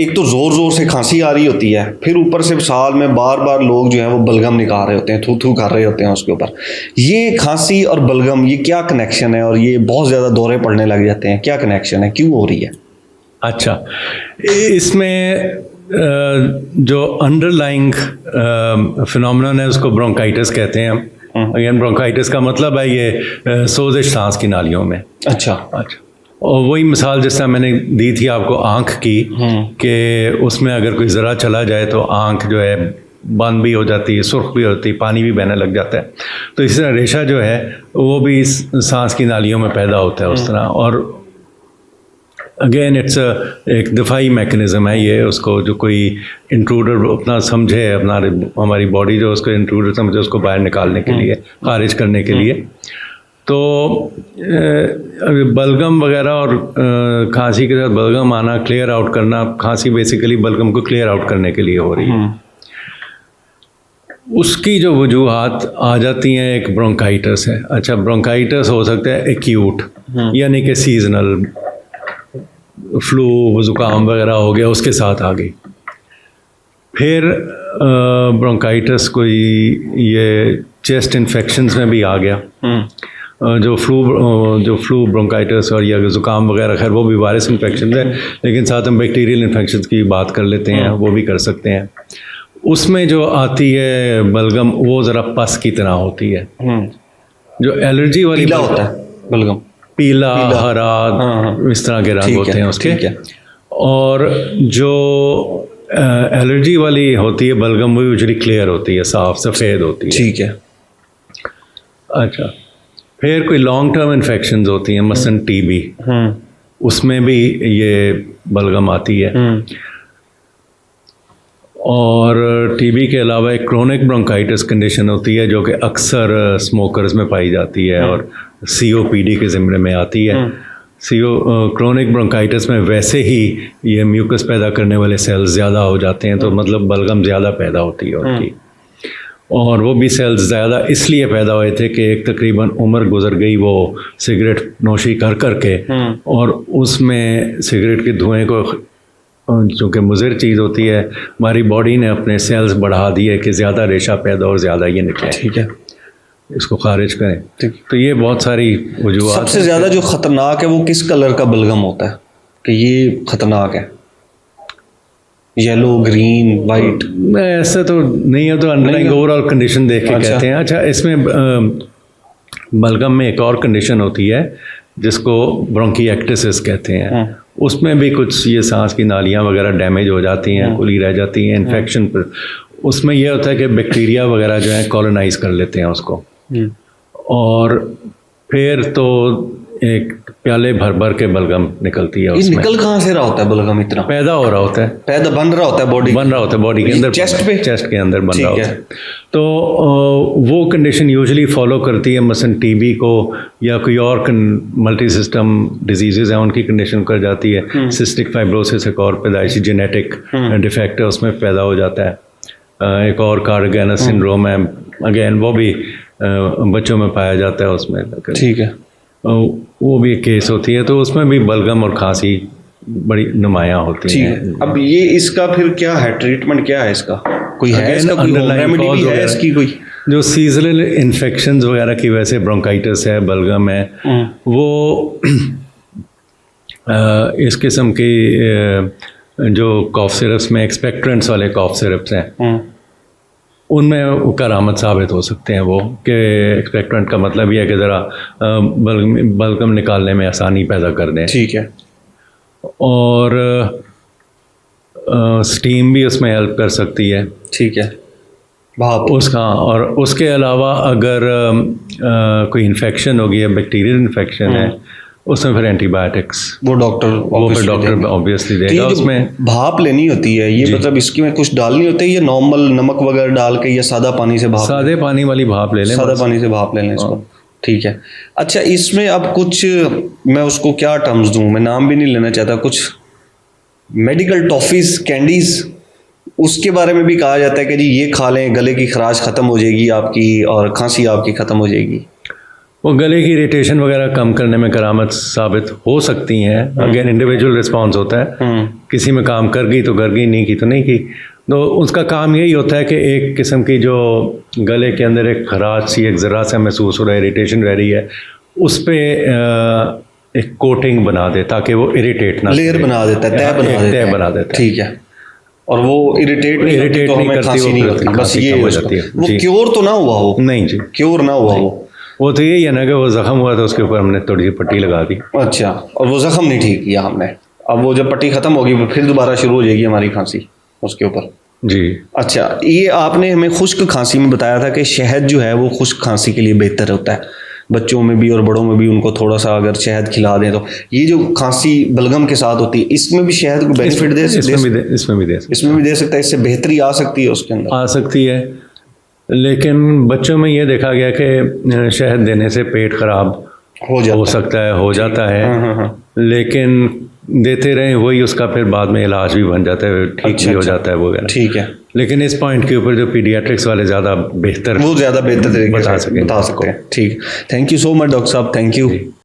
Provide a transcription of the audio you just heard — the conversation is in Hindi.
एक तो ज़ोर ज़ोर से खांसी आ रही होती है, फिर ऊपर से साल में बार बार लोग जो हैं वो बलगम निकाल रहे होते हैं, थू थू कर रहे होते हैं उसके ऊपर। ये खांसी और बलगम, ये क्या कनेक्शन है? और ये बहुत ज़्यादा दौरे पड़ने लग जाते हैं, क्या कनेक्शन है, क्यों हो रही है? अच्छा, इसमें जो अंडरलाइंग फिनोमेनन है उसको ब्रोंकाइटिस कहते हैं हम। अगेन ब्रोंकाइटिस का मतलब है ये सोजिश सांस की नालियों में। अच्छा। और वही मिसाल जिस तरह मैंने दी थी आपको आँख की, कि उसमें अगर कोई ज़रा चला जाए तो आँख जो है बंद भी हो जाती है, सुर्ख भी होती है, पानी भी बहने लग जाता है। तो इस तरह रेशा जो है वो भी इस सांस की नालियों में पैदा होता है उस तरह। और अगेन इट्स एक दिफाई मैकेनिज़्म है ये, उसको जो कोई इंट्रूडर अपना समझे, अपना हमारी बॉडी जो उसको इंट्रूडर समझे, उसको बाहर निकालने के लिए, खारिज करने के लिए। तो बलगम वगैरह और खांसी के साथ बलगम आना, क्लियर आउट करना, खांसी बेसिकली बलगम को क्लियर आउट करने के लिए हो रही है। उसकी जो वजूहात आ जाती हैं, एक ब्रोंकाइटिस है। अच्छा, ब्रोंकाइटिस हो सकता है एक्यूट, यानी कि सीजनल, फ्लू ज़ुकाम वगैरह हो गया, उसके साथ आ गई। फिर ब्रोंकाइटिस कोई ये चेस्ट इन्फेक्शंस में भी आ गया। जो फ्लू ब्रोंकाइटिस और या ज़ुकाम वगैरह, खैर वो भी वायरस इन्फेक्शन है, लेकिन साथ हम बैक्टीरियल इन्फेक्शंस की बात कर लेते हैं, वो भी कर सकते हैं। उसमें जो आती है बलगम, वो ज़रा पस की तरह होती है। जो एलर्जी वाली पीला होता है बलगम, पीला हरा, इस तरह के रंग होते हैं उसके। और जो एलर्जी वाली होती है बलगम, वो यूजुअली क्लियर होती है, साफ सफ़ेद होती है। ठीक है। अच्छा, फिर कोई लॉन्ग टर्म इन्फेक्शंस होती हैं, मसलन टीबी, उसमें भी ये बलगम आती है। और टीबी के अलावा एक क्रोनिक ब्रोंकाइटिस कंडीशन होती है, जो कि अक्सर स्मोकर्स में पाई जाती है और COPD के ज़िम्मे में आती है। क्रोनिक ब्रोंकाइटिस में वैसे ही ये म्यूकस पैदा करने वाले सेल्स ज़्यादा हो जाते हैं, तो मतलब बलगम ज़्यादा पैदा होती है उनकी। और वो भी सेल्स ज़्यादा इसलिए पैदा हुए थे कि एक तकरीबन उम्र गुजर गई वो सिगरेट नोशी कर के, और उसमें सिगरेट के धुएं को, चूँकि मुज़र चीज़ होती है, हमारी बॉडी ने अपने सेल्स बढ़ा दिए कि ज़्यादा रेशा पैदा और ज़्यादा ये निकले। ठीक है, इसको खारिज करें। तो ये बहुत सारी वजूहात। सबसे ज़्यादा जो ख़तरनाक है वो किस कलर का बलगम होता है कि ये ख़तरनाक है? Yellow, green, white? ऐसा तो नहीं है, तो अंडरलाइंग ओवरऑल कंडीशन देख के कहते हैं। अच्छा, इसमें बलगम में एक और कंडीशन होती है जिसको ब्रोंकिएक्टिसिस कहते हैं। उसमें भी कुछ ये सांस की नालियाँ वगैरह डैमेज हो जाती हैं, खुली रह जाती हैं इन्फेक्शन पर। उसमें यह होता है कि बैक्टीरिया वगैरह जो है कॉलोनाइज कर लेते हैं उसको, और फिर तो एक प्याले भर भर के बलगम निकलती है। उसमें निकल कहाँ से रहा होता है बलगम? इतना पैदा हो रहा होता है, बन रहा होता है बॉडी के अंदर, चेस्ट के अंदर बन रहा होता है। तो वो कंडीशन यूजुअली फॉलो करती है मसलन टीबी को, या कोई और मल्टी सिस्टम डिजीज़ हैं उनकी कंडीशन कर जाती है। सिस्टिक फाइब्रोसिस एक और पैदाइशी जेनेटिक डिफेक्ट है, उसमें पैदा हो जाता है। एक और कार्डिगेनस सिंड्रोम है, अगेन वो भी बच्चों में पाया जाता है उसमें। ठीक है, वो भी एक केस होती है। तो उसमें भी बलगम और खांसी बड़ी नुमायाँ होती हैं। अब ये इसका फिर क्या है, ट्रीटमेंट क्या है इसका? कोई है इसका कोई रेमेडी भी है इसकी कोई? जो सीजनल इन्फेक्शंस वगैरह की वजह से ब्रोंकाइटिस है, बलगम है, वो इस किस्म की जो कॉफ सिरप्स में एक्सपेक्ट्रेंट्स वाले कॉफ सिरप्स हैं, उनमें करामत साबित हो सकते हैं। वो कि एक्सपेक्ट्रेंट का मतलब ये है कि ज़रा बलगम निकालने में आसानी पैदा कर दें। ठीक है। और स्टीम भी उसमें हेल्प कर सकती है। ठीक है, भाप उसका। और उसके अलावा अगर कोई इन्फेक्शन हो गई है, बैक्टीरियल इन्फेक्शन है, उसमें फिर एंटीबायोटिक्स वो डॉक्टर ऑब्वियसली देगा। उसमें भाप लेनी होती है ये, मतलब इसकी में कुछ डालनी होती है, ये नॉर्मल नमक वगैरह डाल के, या सादा पानी से भाप? सादे पानी वाली भाप ले लें, सादा पानी से भाप ले लें इसको। ठीक है। अच्छा, इसमें अब कुछ, मैं उसको क्या टर्म्स दूं, मैं नाम भी नहीं लेना चाहता, कुछ मेडिकल टॉफीज, कैंडीज, उसके बारे में भी कहा जाता है कि जी ये खा लें, गले की खराश ख़त्म हो जाएगी आपकी और खांसी आपकी ख़त्म हो जाएगी। वो गले की इरिटेशन वगैरह कम करने में करामत साबित हो सकती हैं। अगेन इंडिविजुअल रिस्पॉन्स होता है, किसी में काम कर गई तो कर गई, नहीं की तो नहीं की। तो उसका काम यही होता है कि एक किस्म की जो गले के अंदर एक खराश सी, एक ज़रा सा महसूस हो रहा है, इरिटेशन रह रही है, उस पर एक कोटिंग बना दे ताकि वो इरिटेट ना, लेयर बना देता है, तय बना देता है। ठीक है, और वो इरिटेट नहीं करती तो हमें खांसी नहीं होती, बस ये हो जाती है। वो क्योर तो ना हुआ हो? नहीं जी, क्योर ना हुआ हो। वो तो यही है ना कि वो ज़ख्म हुआ तो उसके ऊपर हमने थोड़ी सी पट्टी लगा दी। अच्छा, और वो ज़ख्म नहीं ठीक किया हमने, अब वो जब पट्टी ख़त्म होगी फिर दोबारा शुरू हो जाएगी हमारी खांसी उसके ऊपर। जी। अच्छा, ये आपने हमें खुश्क खांसी में बताया था कि शहद जो है वो खुश्क खांसी के लिए बेहतर होता है, बच्चों में भी और बड़ों में भी उनको थोड़ा सा अगर शहद खिला दें तो। ये जो खांसी बलगम के साथ होती है, इसमें भी शहद को बेनिफिट इसमें भी दे सकता है, इससे बेहतरी आ सकती है उसके अंदर, आ सकती है। लेकिन बच्चों में ये देखा गया कि शहद देने से पेट खराब हो सकता है, हो जाता है। लेकिन देते रहें वही उसका फिर बाद में इलाज भी बन जाता है, ठीक भी हो जाता है वगैरह। ठीक है, लेकिन इस पॉइंट के ऊपर जो पीडियाट्रिक्स वाले ज़्यादा बेहतर तरीके से बता सकते हैं। ठीक, thank you so much doctor साहब, थैंक यू।